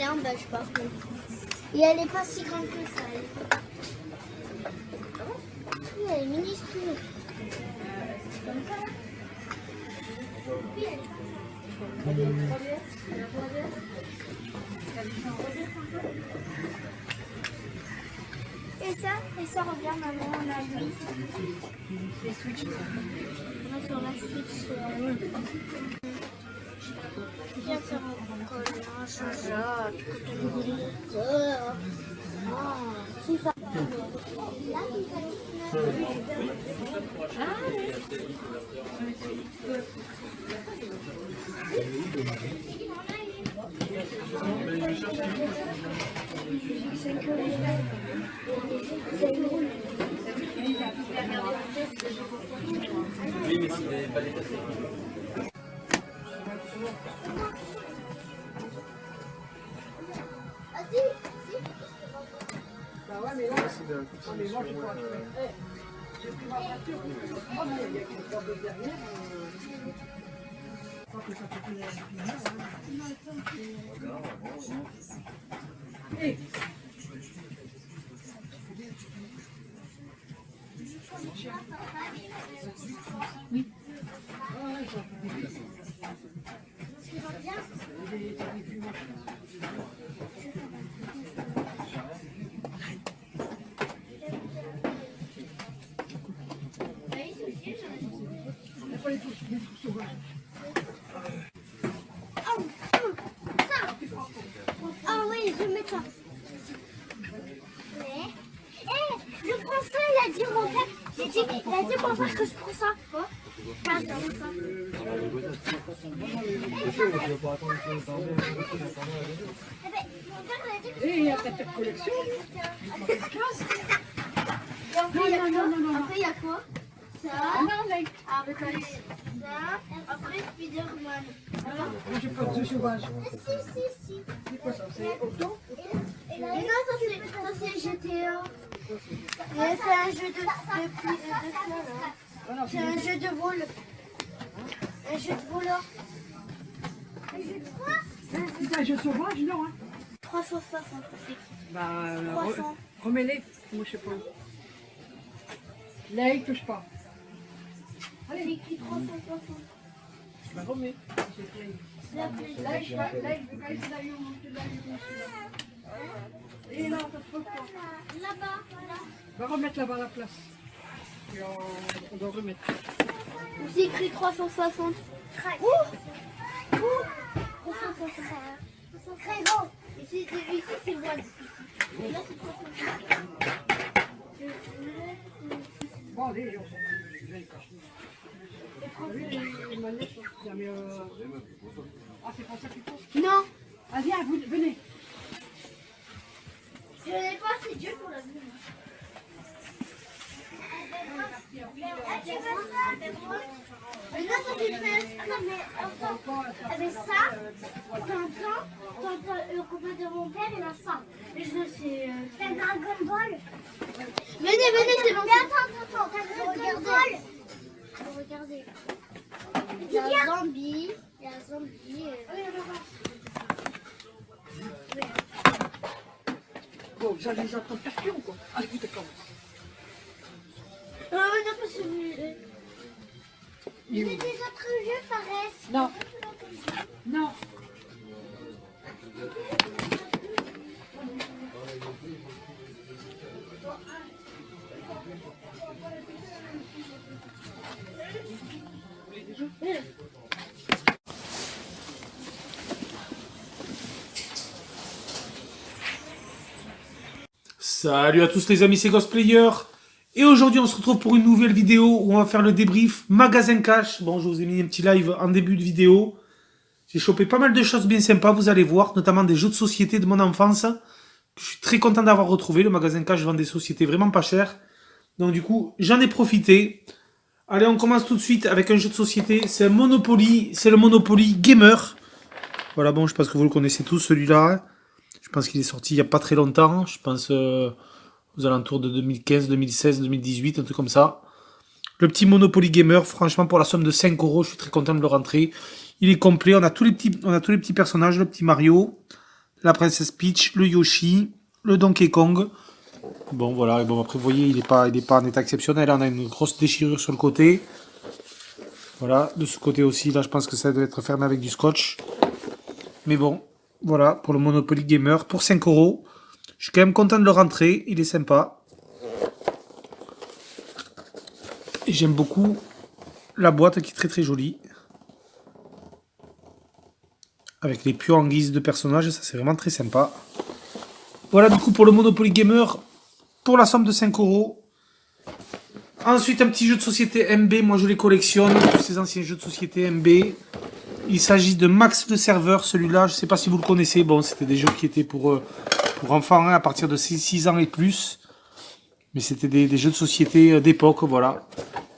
en beige par contre. Et elle est pas si grande que ça. Oui, elle est minuscule. Et ça, regarde maman, on a vu. Les Switch. On a sur la Switch. Viens faire un collage. C'est ça. Oui, mais c'est pas dépassé. Bah ouais, mais là, moi, j'ai pas acheté. J'ai pris ma voiture, oh, mais il y a quelque chose de derrière. Je crois que ça peut plus Hé! Oui. Ah oui, je mets ça. Je prends ça, il a dit mon père. Il a dit mon père que je prends ça. Quoi? Pas ça. Et il y a ta collection. Après, il y a quoi? Ça. Après, Après, Spider-Man. moi, je prends ce sauvage. Si. C'est quoi ça? C'est Octo? Et non, ça c'est GTA. Mais c'est un jeu de c'est un jeu de vol. Un jeu de voleur. Un jeu de quoi? C'est un jeu sauvage, non, hein? 360. Bah, 300. remets-les. Moi, je sais pas. Là, il touche pas. Allez, j'ai écrit 360. Bah, remets. La Là, je vais pas essayer Et là, ça se peut pas. Là-bas, là. On va remettre là-bas à la place. Et on doit remettre. J'ai écrit 360. Ouh 360. Très grand. Ici c'est moi. Et là, c'est 360. Bon, allez, on s'en fout. Je vais le cacher. Les manettes, il y a mis, Ah, c'est pour ça qu'il faut. Non, Ah, viens, venez. je n'ai pas assez dur pour la vie. Mais là, ça fait presque. Ah non, mais attends. Avec ça, t'entends le copain de mon père, il a ça. Et je c'est. T'as Dragon Ball. Venez, c'est bon. Mais attends, t'as Dragon Ball. Regardez. Il y a un zombie. Bon, vous allez les entendre faire ou quoi? Ah, écoutez, comment? Non, pas celui-là. Il y a des autres jeux, Fares. Non. Non. Salut à tous les amis, c'est Ghostplayer. Et aujourd'hui on se retrouve pour une nouvelle vidéo où on va faire le débrief magasin cash. Bon, je vous ai mis un petit live en début de vidéo. J'ai chopé pas mal de choses bien sympas, vous allez voir, notamment des jeux de société de mon enfance. Je suis très content d'avoir retrouvé. Le magasin cash vend des sociétés vraiment pas chères. Donc du coup, j'en ai profité. Allez, on commence tout de suite avec un jeu de société. C'est un Monopoly, c'est le Monopoly Gamer. Voilà, bon, je pense que vous le connaissez tous celui-là. Je pense qu'il est sorti il n'y a pas très longtemps. Je pense aux alentours de 2015, 2016, 2018, un truc comme ça. Le petit Monopoly Gamer, franchement, pour la somme de 5 €, je suis très content de le rentrer. Il est complet. On a tous les petits personnages. Le petit Mario. la princesse Peach, le Yoshi, le Donkey Kong. Bon voilà, bon après vous voyez il est pas en état exceptionnel, on a une grosse déchirure sur le côté. Voilà, de ce côté aussi, là je pense que ça doit être fermé avec du scotch. Mais bon, voilà pour le Monopoly Gamer, pour 5 €. Je suis quand même content de le rentrer, il est sympa. Et j'aime beaucoup la boîte qui est très très jolie. Avec les pions en guise de personnages, ça c'est vraiment très sympa. Voilà du coup pour le Monopoly Gamer, pour la somme de 5 €. Ensuite un petit jeu de société MB, moi je les collectionne, tous ces anciens jeux de société MB. Il s'agit de Max le serveur, celui-là, je ne sais pas si vous le connaissez, bon c'était des jeux qui étaient pour enfants hein, à partir de 6 ans et plus. Mais c'était des jeux de société d'époque, voilà.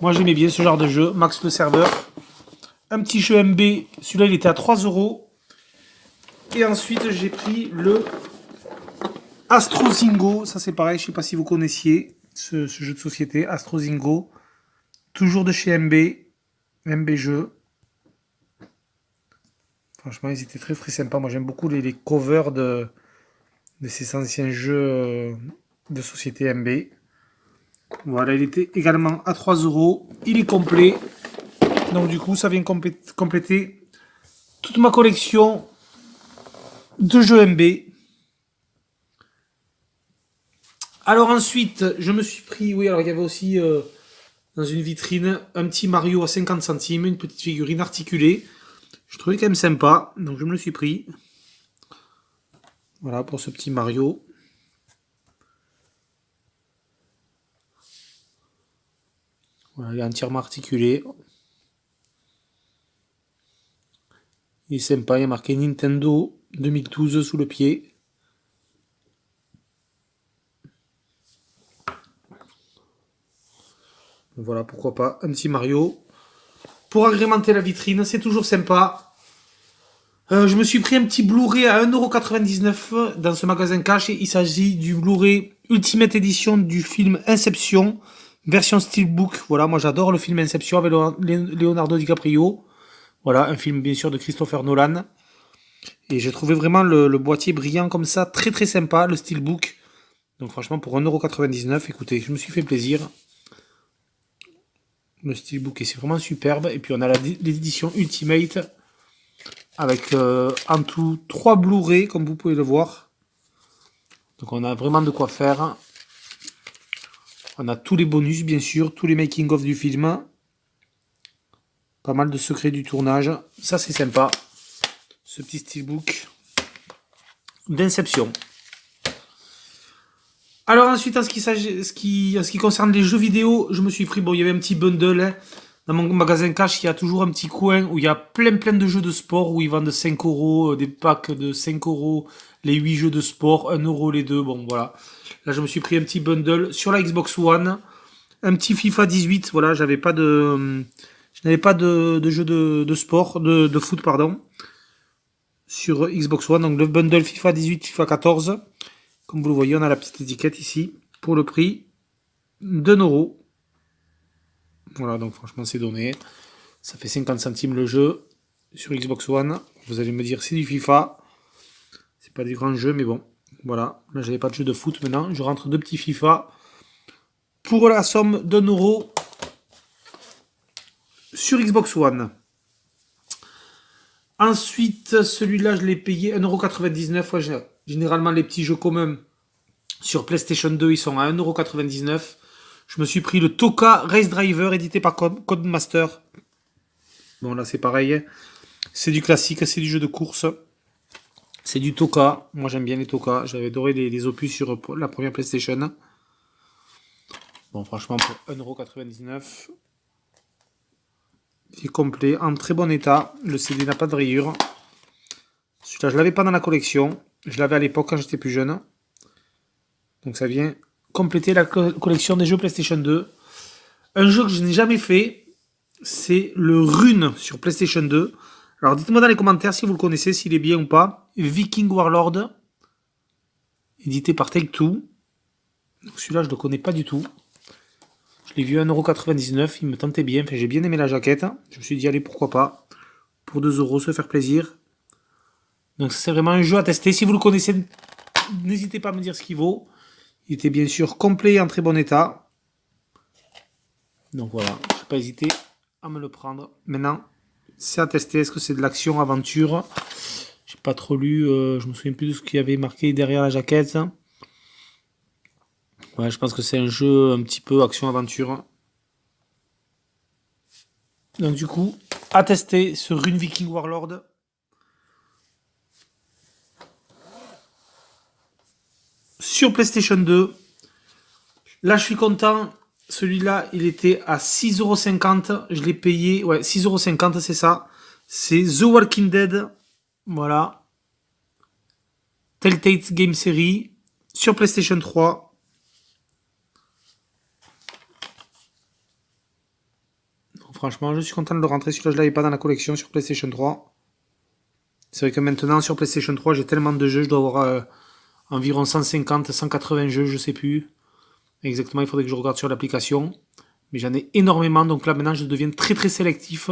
Moi j'aimais bien ce genre de jeu, Max le serveur. Un petit jeu MB, celui-là il était à 3 €. Et ensuite j'ai pris le Astro Zingo, ça c'est pareil, je ne sais pas si vous connaissiez ce jeu de société, Astro Zingo. Toujours de chez MB Jeux. Franchement ils étaient très très sympas, moi j'aime beaucoup les covers de ces anciens jeux de société MB. Voilà, il était également à 3 €. Il est complet. Donc du coup, ça vient compléter toute ma collection de jeux MB. Alors ensuite, je me suis pris... Oui, alors il y avait aussi dans une vitrine un petit Mario à 50 centimes, une petite figurine articulée. Je trouvais quand même sympa, donc je me le suis pris. Voilà pour ce petit Mario. Voilà, il est entièrement articulé. Il est sympa, il y a marqué Nintendo 2012 sous le pied. Voilà, pourquoi pas, un petit Mario. Pour agrémenter la vitrine, c'est toujours sympa. Je me suis pris un petit Blu-ray à 1,99 € dans ce magasin cash. Il s'agit du Blu-ray Ultimate Edition du film Inception, version Steelbook. Voilà, moi j'adore le film Inception avec Leonardo DiCaprio. Voilà, un film bien sûr de Christopher Nolan. Et j'ai trouvé vraiment le boîtier brillant comme ça, très très sympa, le Steelbook. Donc franchement pour 1,99 €, écoutez, je me suis fait plaisir. Le Steelbook est vraiment superbe. Et puis on a l'édition Ultimate avec en tout 3 Blu-ray comme vous pouvez le voir. Donc on a vraiment de quoi faire. On a tous les bonus bien sûr, tous les making of du film. Pas mal de secrets du tournage. Ça c'est sympa. Ce petit Steelbook d'Inception. Alors ensuite en ce qui concerne les jeux vidéo, je me suis pris, bon il y avait un petit bundle hein. Dans mon magasin cash, il y a toujours un petit coin où il y a plein de jeux de sport où ils vendent 5 €, des packs de 5 €, les 8 jeux de sport, 1 € les deux, bon voilà. Là je me suis pris un petit bundle sur la Xbox One, un petit FIFA 18, voilà, je n'avais pas de jeu de sport, de foot pardon, sur Xbox One, donc le bundle FIFA 18, FIFA 14. Comme vous le voyez, on a la petite étiquette ici, pour le prix d'1 €. Voilà, donc franchement c'est donné. Ça fait 50 centimes le jeu sur Xbox One. Vous allez me dire c'est du FIFA. C'est pas des grands jeux, mais bon. Voilà, là j'avais pas de jeu de foot maintenant. Je rentre 2 petits FIFA pour la somme d'1 € sur Xbox One. Ensuite, celui-là je l'ai payé 1,99 €. Ouais, généralement les petits jeux communs sur PlayStation 2 ils sont à 1,99 €. Je me suis pris le Toka Race Driver édité par Codemaster. Bon là c'est pareil. C'est du classique, c'est du jeu de course. C'est du Toka. Moi j'aime bien les Toka. J'avais adoré les opus sur la première PlayStation. Bon franchement pour 1,99 €. C'est complet, en très bon état. Le CD n'a pas de rayures. Celui-là je l'avais pas dans la collection. Je l'avais à l'époque quand j'étais plus jeune. Donc ça vient compléter la collection des jeux PlayStation 2. Un jeu que je n'ai jamais fait, c'est le Rune sur PlayStation 2. Alors dites-moi dans les commentaires si vous le connaissez, s'il est bien ou pas. Viking Warlord, édité par Take-Two. Celui-là je ne le connais pas du tout. Je l'ai vu à 1,99 €, il me tentait bien, enfin, j'ai bien aimé la jaquette. Je me suis dit allez pourquoi pas, pour 2 € se faire plaisir. Donc c'est vraiment un jeu à tester. Si vous le connaissez, n'hésitez pas à me dire ce qu'il vaut. Il était bien sûr complet et en très bon état. Donc voilà, je n'ai pas hésité à me le prendre. Maintenant, c'est à tester. Est-ce que c'est de l'action, aventure? J'ai pas trop lu, je me souviens plus de ce qu'il y avait marqué derrière la jaquette. Ouais, je pense que c'est un jeu un petit peu action-aventure. Donc du coup, à tester ce Rune Viking Warlord. Sur PlayStation 2. Là, je suis content. Celui-là, il était à 6,50 €. Je l'ai payé. Ouais, 6,50 €, c'est ça. C'est The Walking Dead. Voilà. Telltale Game Series. Sur PlayStation 3. Donc, franchement, je suis content de le rentrer. Celui-là, je ne l'avais pas dans la collection sur PlayStation 3. C'est vrai que maintenant, sur PlayStation 3, j'ai tellement de jeux. Je dois avoir environ 150, 180 jeux, je ne sais plus. Exactement, il faudrait que je regarde sur l'application. Mais j'en ai énormément. Donc là, maintenant, je deviens très très sélectif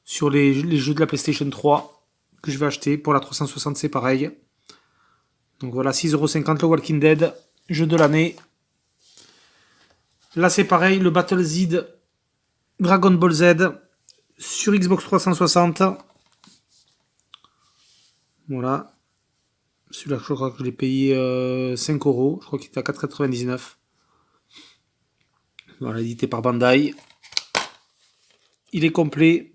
sur les jeux de la PlayStation 3 que je vais acheter. Pour la 360, c'est pareil. Donc voilà, 6,50 € le Walking Dead. Jeu de l'année. Là, c'est pareil. Le Battle Z Dragon Ball Z sur Xbox 360. Voilà. Celui-là, je crois que je l'ai payé 5 €. Je crois qu'il était à 4,99 €. Voilà, édité par Bandai. Il est complet.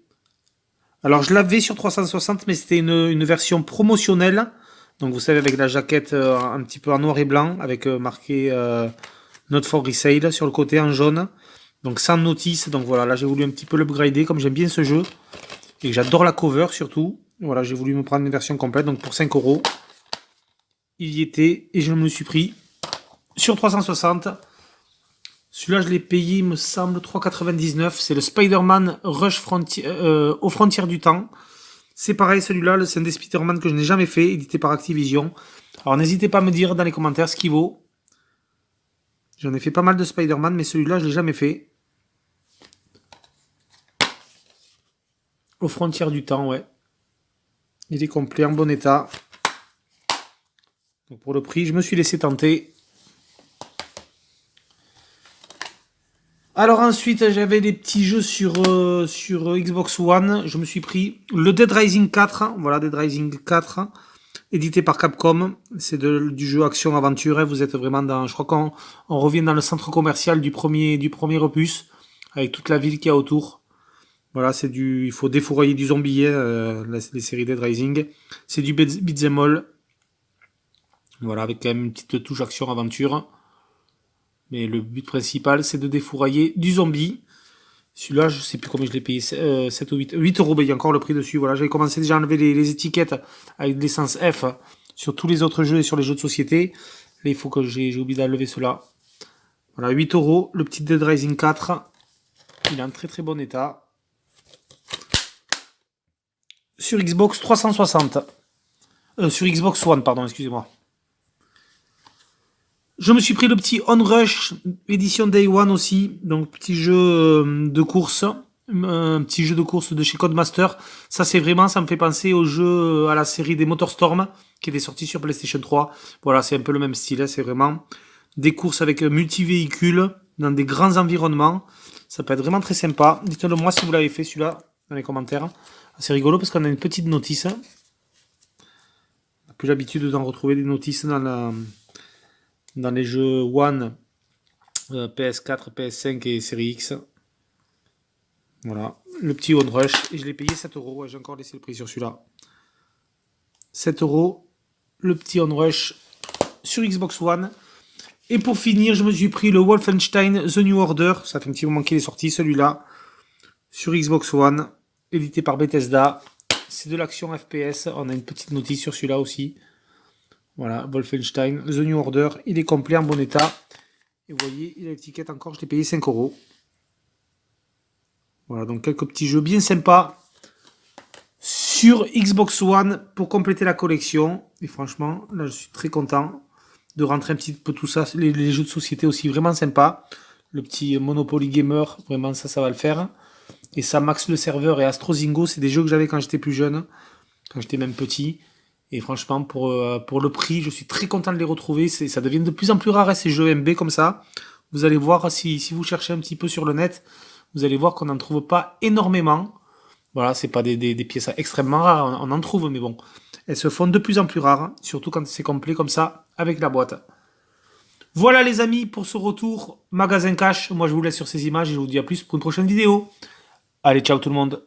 Alors, je l'avais sur 360, mais c'était une version promotionnelle. Donc, vous savez, avec la jaquette un petit peu en noir et blanc, avec marqué Not for Resale sur le côté en jaune. Donc, sans notice. Donc, voilà, là, j'ai voulu un petit peu l'upgrader, comme j'aime bien ce jeu. Et que j'adore la cover, surtout. Voilà, j'ai voulu me prendre une version complète. Donc, pour 5 €, il y était. Et je me le suis pris sur 360. Celui-là, je l'ai payé, il me semble, 3,99 €. C'est le Spider-Man Rush aux frontières du temps. C'est pareil, celui-là, c'est un des Spider-Man que je n'ai jamais fait, édité par Activision. Alors, n'hésitez pas à me dire dans les commentaires ce qu'il vaut. J'en ai fait pas mal de Spider-Man, mais celui-là, je ne l'ai jamais fait. Aux frontières du temps, ouais. Il est complet, en bon état. Donc, pour le prix, je me suis laissé tenter. Alors ensuite, j'avais des petits jeux sur Xbox One. Je me suis pris le Dead Rising 4. Voilà, Dead Rising 4, édité par Capcom. C'est du jeu action-aventure. Vous êtes vraiment dans... Je crois qu'on revient dans le centre commercial du premier opus, avec toute la ville qu'il y a autour. Voilà, il faut défourailler du zombie, les séries Dead Rising. C'est du beat'em all. Voilà, avec quand même une petite touche action-aventure. Mais le but principal, c'est de défourailler du zombie. Celui-là, je sais plus combien je l'ai payé, 7 ou 8 €, ben, il y a encore le prix dessus. Voilà, j'avais commencé déjà à enlever les étiquettes avec l'essence F sur tous les autres jeux et sur les jeux de société. Là, il faut que j'ai oublié d'enlever cela. Voilà, 8 €, le petit Dead Rising 4. Il est en très très bon état. Sur Xbox 360. Sur Xbox One, pardon, excusez-moi. Je me suis pris le petit Onrush édition Day One aussi, donc petit jeu de course, un petit jeu de course de chez Codemaster. Ça c'est vraiment, ça me fait penser au jeu, à la série des MotorStorm qui était sorti sur PlayStation 3. Voilà, c'est un peu le même style, hein, c'est vraiment des courses avec multi-véhicules dans des grands environnements. Ça peut être vraiment très sympa. Dites-le moi si vous l'avez fait celui-là dans les commentaires. C'est rigolo parce qu'on a une petite notice. On n'a plus l'habitude d'en retrouver des notices dans les jeux One, PS4, PS5 et Série X. Voilà, le petit Onrush. Et je l'ai payé 7 €. Ouais, j'ai encore laissé le prix sur celui-là. 7 €, le petit Onrush sur Xbox One. Et pour finir, je me suis pris le Wolfenstein The New Order. Ça fait un petit moment qu'il est sorti, celui-là. Sur Xbox One, édité par Bethesda. C'est de l'action FPS. On a une petite notice sur celui-là aussi. Voilà, Wolfenstein, The New Order, il est complet, en bon état. Et vous voyez, il a l'étiquette encore, je l'ai payé 5 €. Voilà, donc quelques petits jeux bien sympas sur Xbox One pour compléter la collection. Et franchement, là, je suis très content de rentrer un petit peu tout ça. Les jeux de société aussi, vraiment sympa. Le petit Monopoly Gamer, vraiment, ça va le faire. Et ça, Max le serveur et Astrozingo, c'est des jeux que j'avais quand j'étais plus jeune, quand j'étais même petit. Et franchement, pour le prix, je suis très content de les retrouver. Ça devient de plus en plus rare, hein, ces jeux MB comme ça. Vous allez voir, si vous cherchez un petit peu sur le net, vous allez voir qu'on n'en trouve pas énormément. Voilà, c'est pas des pièces extrêmement rares, on en trouve, mais bon. Elles se font de plus en plus rares, surtout quand c'est complet comme ça, avec la boîte. Voilà les amis, pour ce retour magasin cash. Moi je vous laisse sur ces images et je vous dis à plus pour une prochaine vidéo. Allez, ciao tout le monde.